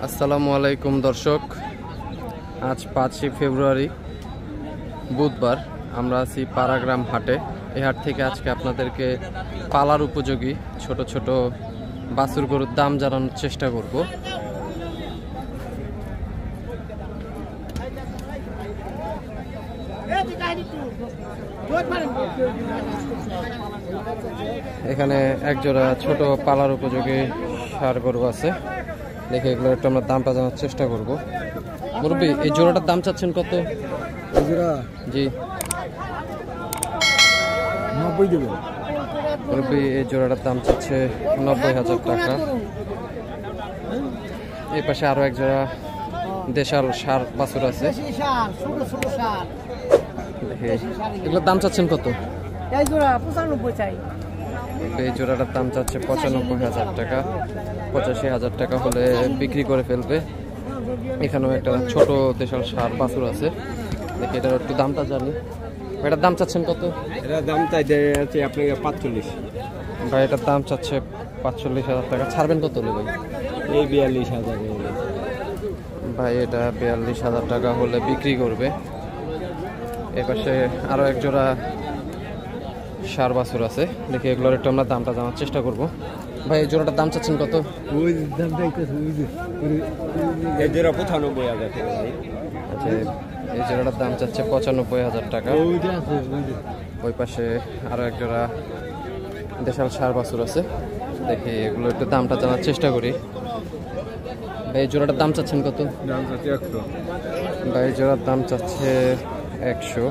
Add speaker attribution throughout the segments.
Speaker 1: আসসালামু আলাইকুম দর্শক, আজ 5 ফেব্রুয়ারি বুধবার। আমরা আছি পাড়াগ্রাম হাটে। এই হাট থেকে আজকে আপনাদেরকে পালার উপযোগী ছোট ছোট বাছুর গরুর দাম জানানোর চেষ্টা করব। এখানে একজোড়া ছোট পালার উপযোগী ষাঁড় গরু আছে, দেখে এগুলো একটু আমরা দামটা জানার চেষ্টা করব। মুরব্বী, এই জোড়াটার দাম চাচ্ছেন কত? জি
Speaker 2: 90 দেবেন।
Speaker 1: মুরব্বী, এই জোড়াটার দাম চাচ্ছে 90,000 টাকা। এই পাশে আরো এক জোড়া দেশাল ষাঁড় বাছুর আছে, এগুলোর দাম চাচ্ছেন কত?
Speaker 2: এই
Speaker 1: জোড়াটার দাম চাচ্ছে 95,000 টাকা। 85,000 টাকা হলে বিক্রি করে ফেলবে। এখানেও একটা ছোট দেশাল ষাঁড় বাছুর আছে, দেখি এটার একটু দামটা জানি। এটার দাম চাচ্ছেন কত?
Speaker 2: এটার দাম চাইছে আপনাকে 45।
Speaker 1: ভাই, এটার দাম চাচ্ছে 45,000 টাকা। ছাড়বেন কত হলে ভাই?
Speaker 2: এই 42,000।
Speaker 1: ভাই, এটা 42,000 টাকা হলে বিক্রি করবে। এ পাশে আরো এক জোড়া ষাঁড় বাছুর আছে, দেখি এগুলোর একটু আমরা দামটা জানার চেষ্টা করব। ভাই, এই জোড়াটার দাম চাচ্ছেন কত?
Speaker 2: ওই দামটা একটু এই জোড়া 95,000 টাকা ভাই।
Speaker 1: আচ্ছা, এই জোড়াটার দাম চাচ্ছে 95,000 টাকা। ওই পাশে আরো এক জোড়া দেশাল ষাঁড় বাছুর আছে, দেখি এগুলো একটু দামটা জানার চেষ্টা করি। ভাই, এই জোড়াটার দাম চাচ্ছেন কত?
Speaker 2: দাম চাচ্ছে 100।
Speaker 1: ভাই, এই জোড়ার দাম চাচ্ছে 100।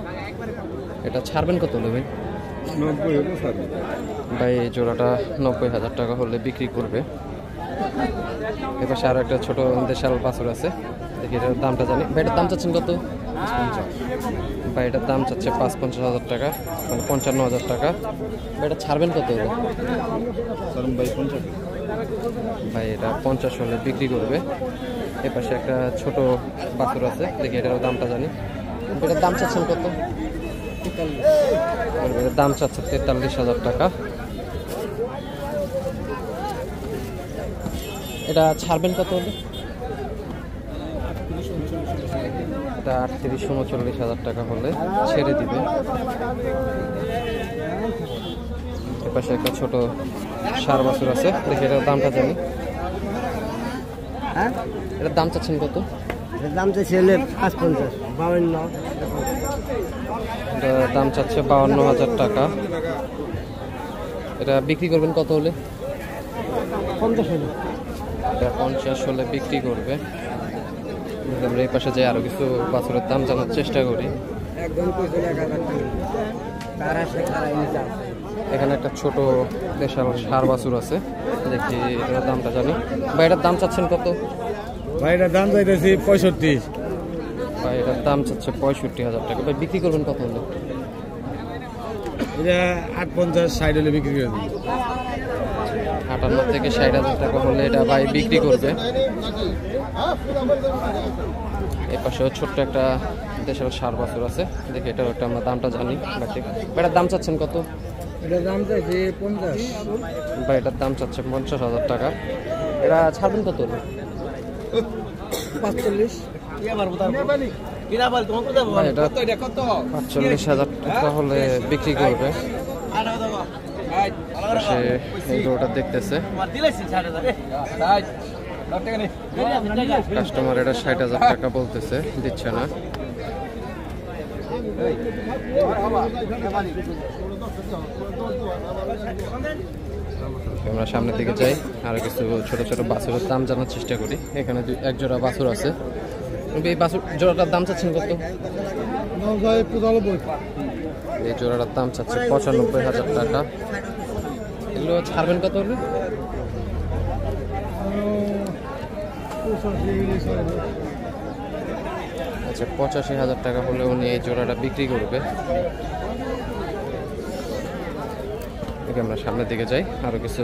Speaker 1: এটা ছাড়বেন কত হলে ভাই?
Speaker 2: 90 হলো স্যার।
Speaker 1: ভাই, এই জোড়াটা 90,000 টাকা হলে বিক্রি করবে। এপাশে আরো একটা ছোট দেশাল বাছুর আছে, দেখি এটার দামটা জানি। ভাই, এটার দাম চাচ্ছেন কত?
Speaker 2: 50।
Speaker 1: ভাই, এটার দাম চাচ্ছে 55,000 টাকা, মানে 55,000 টাকা। ভাই, এটা ছাড়বেন কত হলে?
Speaker 2: ভাই 50।
Speaker 1: ভাই, এটা 50 হলে বিক্রি করবে। এপাশে একটা ছোট বাছুর আছে, দেখি এটার দামটা জানি। এটার দাম চাচ্ছেন কত? এটার দাম চাচ্ছে 43,000 টাকা। এটা ছাড়বেন কত হলে? এটা 38-39,000 টাকা হলে ছেড়ে দিবে। এপাশে একটা ছোট ষাঁড় বাছুর আছে, দেখি এটার দামটা জানি।
Speaker 2: হ্যাঁ,
Speaker 1: এটার দাম চাচ্ছেন কত?
Speaker 2: এর দাম চাইছে 55, 52।
Speaker 1: এটার দাম চাচ্ছে 52,000 টাকা। এটা বিক্রি করবেন কত হলে?
Speaker 2: 50 হলো।
Speaker 1: এটা 50 হলে বিক্রি করবে। আমরা এই পাশে যাই, আরো কিছু বাছুরের দাম জানার চেষ্টা করি।
Speaker 2: একদম কইছে 1000 টাকা। তারা সে খারাই নিতে।
Speaker 1: এখানে একটা ছোট দেশাল ষাঁড় বাছুর আছে, দেখি এটার দামটা জানি। ভাই, এটার দাম চাচ্ছেন কত?
Speaker 2: ভাই, এটার দাম চাইতেছি 65।
Speaker 1: ভাই, এটার দাম চাচ্ছে 65,000 টাকা। ভাই, বিক্রি করবেন কত হলে?
Speaker 2: এটা 58, 60 হলে বিক্রি করে দিই।
Speaker 1: 58 থেকে 60,000 টাকা হলে এটা ভাই বিক্রি করবে। এই পাশেও ছোট্ট একটা দেশের ষাঁড় বাছুর আছে, দেখি এটার একটা আমরা দামটা জানি। এটার দাম চাচ্ছেন কত?
Speaker 2: এটার দাম চাইছি 50।
Speaker 1: ভাই, এটার দাম চাচ্ছে 50,000 টাকা। এটা ছাড়বেন কত হলে?
Speaker 2: 45।
Speaker 1: ভাই, এটা 45,000 টাকা হলে বিক্রি করবে। সে এই গরুটা দেখতেছে, কাস্টমার এটা 60,000 টাকা বলতেছে, দিচ্ছে না। আমরা সামনের দিকে যাই, আর কিছু ছোট ছোট বাছুরের দাম জানার চেষ্টা করি। এখানে এক জোড়া বাছুর আছে। এই বাছুর জোড়াটার দাম চাচ্ছেন কত? এই জোড়াটার দাম চাচ্ছে 95,000 টাকা। এগুলো ছাড়বেন কত হলে? আচ্ছা, 85,000 টাকা হলে উনি এই জোড়াটা বিক্রি করবে। আমরা সামনের দিকে যাই, আরো কিছু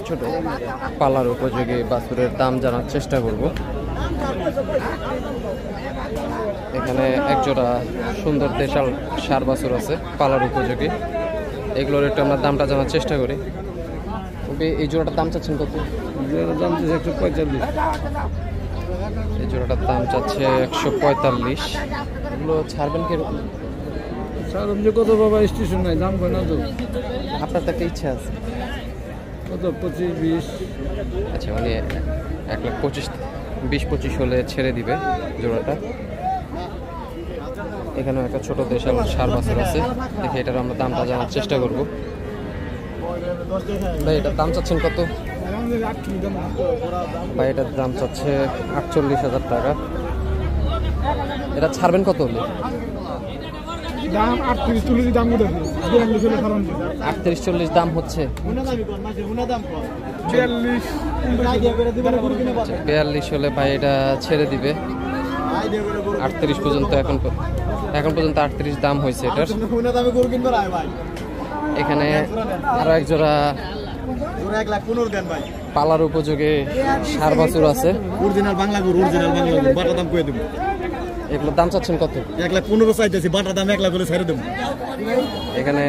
Speaker 1: ছোট পালার উপযোগী বাছুরের দাম জানার চেষ্টা করব। এখানে এক জোড়া সুন্দর দেশাল ষাঁড় বাছুর আছে পালার উপযোগী, এগুলোর একটু আমরা দামটা জানার চেষ্টা করি। এই জোড়াটার দাম চাচ্ছেন কত?
Speaker 2: দাম তো 145।
Speaker 1: এই জোড়াটার দাম চাচ্ছে 145। এগুলো ছাড়বেন কিরকম?
Speaker 2: স্যার যে কত বাবা স্টেশন নাই দাম কয় না তো।
Speaker 1: আপনার তো একটা ইচ্ছা আছে
Speaker 2: কত 25-20?
Speaker 1: আচ্ছা, মানে 1,25,000, 20-25 হলে ছেড়ে দিবে জোড়াটা। এখানেও একটা ছোট দেশাল ষাঁড় বাছুর আছে, দেখি এটার আমরা দামটা জানার চেষ্টা করব। ভাই এটার দাম চাচ্ছেন কত? ভাই এটার দাম চাচ্ছে 48,000 টাকা। এটা ছাড়বেন কত হলে?
Speaker 2: দাম 38-40 দাম কত?
Speaker 1: 38-40 দাম হচ্ছে। 42 হলে ভাই এটা ছেড়ে দিবে। 38 পর্যন্ত এখন পর্যন্ত 38 দাম হয়েছে এটার। এখানে আরো এক জোড়া পালার উপযোগী ষাঁড় বাছুর আছে।
Speaker 2: অরিজিনাল বাংলা গরু, বাটা দাম কয়ে দেবো।
Speaker 1: এগুলোর দাম চাচ্ছেন কত?
Speaker 2: 1,15,000 চাইতেছি, বাটা দাম 1 লাখ করে ছেড়ে দেবো।
Speaker 1: এখানে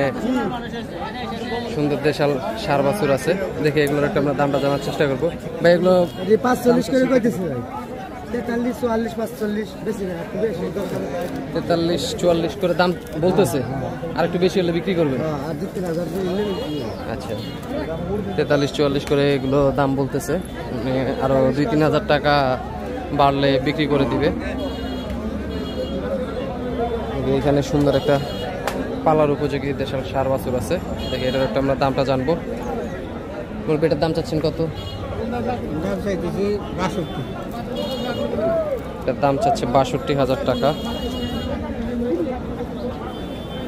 Speaker 1: সুন্দর দেশাল ষাঁড় বাছুর আছে, দেখে এগুলোর একটা আমরা দামটা জানার চেষ্টা করবো। ভাই এগুলো
Speaker 2: 45 করে কইতেছি ভাই। 43, 44, 45 বেশি না, একটু বেশি।
Speaker 1: 43-44 করে দাম বলতেছে, আর একটু বেশি হলে বিক্রি করবেন?
Speaker 2: আর 2-3,000 দিলে
Speaker 1: আচ্ছা, 43-44 করে এগুলো দাম বলতেছে, আরো 2-3,000 টাকা বাড়লে বিক্রি করে দিবে। এখানে সুন্দর একটা পালার উপযোগী দেশাল ষাঁড় বাছুর আছে, দেখে এটার একটা আমরা দামটা জানবো। বলবে এটার দাম চাচ্ছেন কত?
Speaker 2: দাম চাইতেছি 62।
Speaker 1: এটার দাম চাচ্ছে 62,000 টাকা।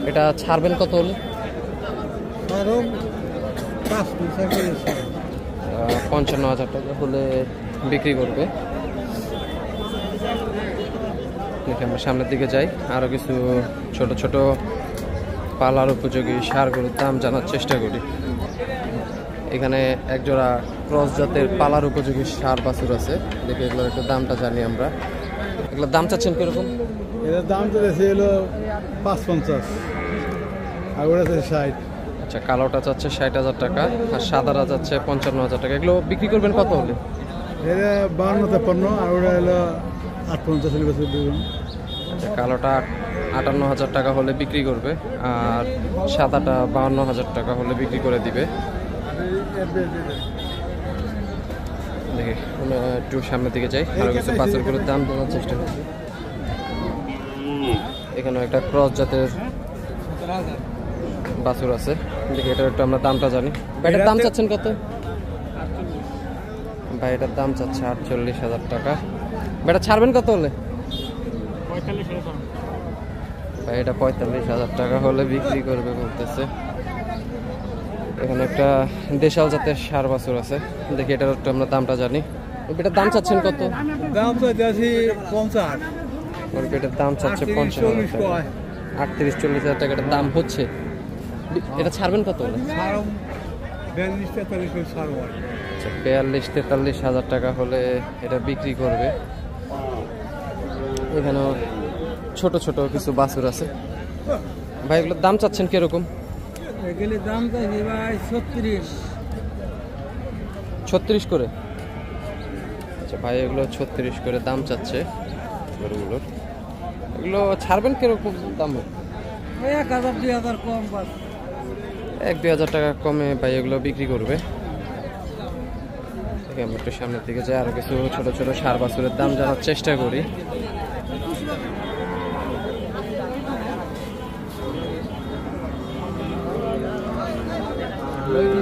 Speaker 1: এটা ছাড়বেন কত হলে? 55,000 টাকা হলে বিক্রি করবে। দেখে আমরা সামনের দিকে যাই, আরো কিছু ছোট ছোট পালার উপযোগী ষাঁড়গুলোর দাম জানার চেষ্টা করি। এখানে একজোড়া ক্রস জাতের পালার উপযোগী ষাঁড় বাছুর আছে, দেখে এগুলোর একটু দামটা জানি আমরা। এগুলোর দাম চাচ্ছেন কিরকম?
Speaker 2: এটার দাম তো বেশি হলো 55, আর ওটা 60।
Speaker 1: আচ্ছা, কালোটা চাচ্ছে 60,000 টাকা, আর সাদাটা চাচ্ছে 55,000 টাকা। এগুলো বিক্রি করবেন কত হলে?
Speaker 2: এটা 52-53, আর ওটা হলো 58 বছর দুজন।
Speaker 1: কালোটা 58,000 টাকা হলে বিক্রি করবে, আর সাদাটা 52,000 টাকা হলে বিক্রি করে দিবে। দেখি একটু সামনের দিকে যাই, আরো কিছু বাছুরগুলোর দাম জানার চেষ্টা করছি। এখানে একটা ক্রস জাতের বাছুর আছে, দেখি এটার একটু আমরা দামটা জানি। ভাইটার দাম চাচ্ছেন কত? ভাই এটার দাম চাচ্ছে 48,000 টাকা। ভাইটা ছাড়বেন কত হলে? ভাই এটা 45,000 টাকা হলে বিক্রি করবে বলতেছে। এখানে একটা দেশাল জাতের ষাঁড় বাছুর আছে, দেখি এটার একটু আমরা দামটা জানি। এটার দাম চাচ্ছেন কত?
Speaker 2: দাম তো চাচ্ছি 50।
Speaker 1: এটার দাম চাচ্ছে 50,000 টাকা। 38-40,000 টাকা এটার দাম হচ্ছে। এটা ছাড়বেন কত হলে? 42-43,000 টাকা হলে এটা বিক্রি করবে। এখানেও ছোট ছোট কিছু বাছুর আছে। ভাই এগুলোর দাম চাচ্ছেন কিরকম?
Speaker 2: এগুলি দাম চাইছি ভাই
Speaker 1: 36 করে। আচ্ছা ভাই, এগুলো 36 করে দাম চাচ্ছে গরুগুলোর। এগুলো ছাড়বেন কিরকম দাম?
Speaker 2: 1,000-2,000 কম,
Speaker 1: 1-2,000 টাকা কমে ভাই এগুলো বিক্রি করবে। আমরা একটু সামনের দিকে যাই, আরো কিছু ছোট ছোট ষাঁড় বাছুরের দাম জানার চেষ্টা করি।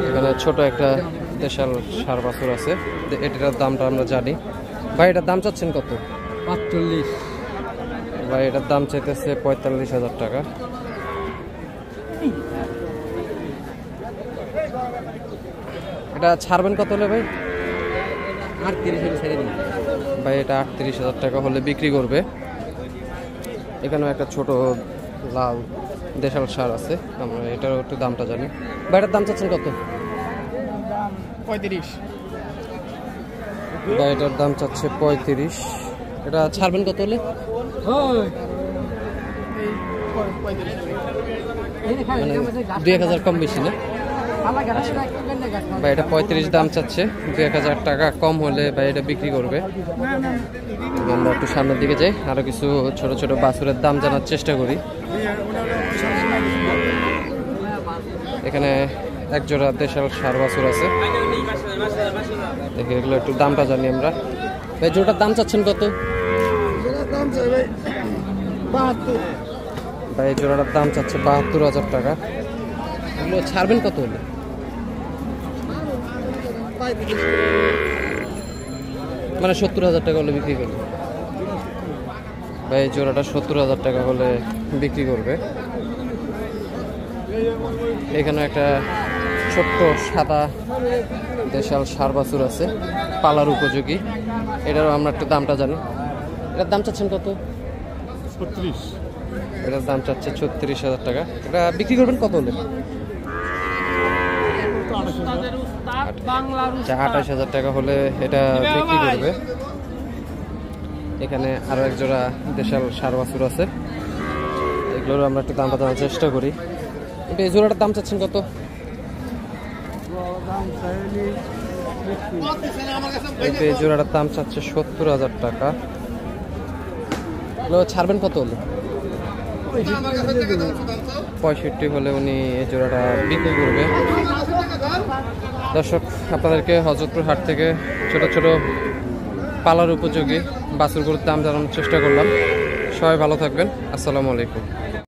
Speaker 1: এখানে ছোট একটা দেশাল ষাঁড় বাছুর আছে, এটার দামটা আমরা জানি। ভাই এটার দাম চাচ্ছেন কত?
Speaker 2: 45।
Speaker 1: ভাই এটার দাম চাইতেছে 45,000 টাকা। এটা ছাড়বেন কত হলে ভাই?
Speaker 2: 38 ছেড়ে দিন
Speaker 1: ভাই, এটা 38,000 টাকা হলে বিক্রি করবে। এখানেও একটা ছোট লাল দেশাল ষাঁড় আছে, আমরা এটার একটু দামটা জানি। ভাই এটার দাম চাচ্ছেন কত?
Speaker 2: 35।
Speaker 1: ভাই এটার দাম চাচ্ছে 35। এটা ছাড়বেন কত হলে? মানে 2,000 কম বেশি না? ভাই এটা 35 দাম চাচ্ছে, 1000 টাকা কম হলে ভাই এটা বিক্রি করবে। আমরা একটু সামনের দিকে যাই, আরো কিছু ছোট ছোট বাছুরের দাম জানার চেষ্টা করি। এখানে এক জোড়া দেশাল ষাঁড় বাছুর আছে, দেখি এগুলো একটু দামটা জানি আমরা। ভাই জোড়াটার দাম চাচ্ছেন কত? ভাই জোড়াটার দাম চাচ্ছে 72,000 টাকা। এগুলো ছাড়বেন কত হলে? মানে 70,000 টাকা হলে বিক্রি করবে। ভাই জোড়াটা 70,000 টাকা হলে বিক্রি করবে। এখানে একটা ছোট্ট সাদা দেশাল ষাঁড় বাছুর আছে, পালার উপযোগী। এটারও আমরা একটু দামটা জানি। এটার দাম চাচ্ছেন কত?
Speaker 2: 36।
Speaker 1: এটার দাম চাচ্ছে 36,000 টাকা। এটা বিক্রি করবেন কত হলে? 28,000 টাকা হলে এটা বিক্রি করবে। এখানে আরো এক জোড়া দেশাল ষাঁড় বাছুর আছে, এগুলোর আমরা একটু দামটা জানার চেষ্টা করি। এটা এই জোড়াটার দাম চাচ্ছেন কত? এই জোড়াটার দাম চাচ্ছে 70,000 টাকা। ছাড়বেন কত হলে? 65 হলে উনি এই জোড়াটা বিক্রি করবে। দর্শক, আপনাদেরকে হযরতপুর হাট থেকে ছোট ছোট পালার উপযোগী বাছুরগুলোর দাম জানানোর চেষ্টা করলাম। সবাই ভালো থাকবেন। আসসালামু আলাইকুম।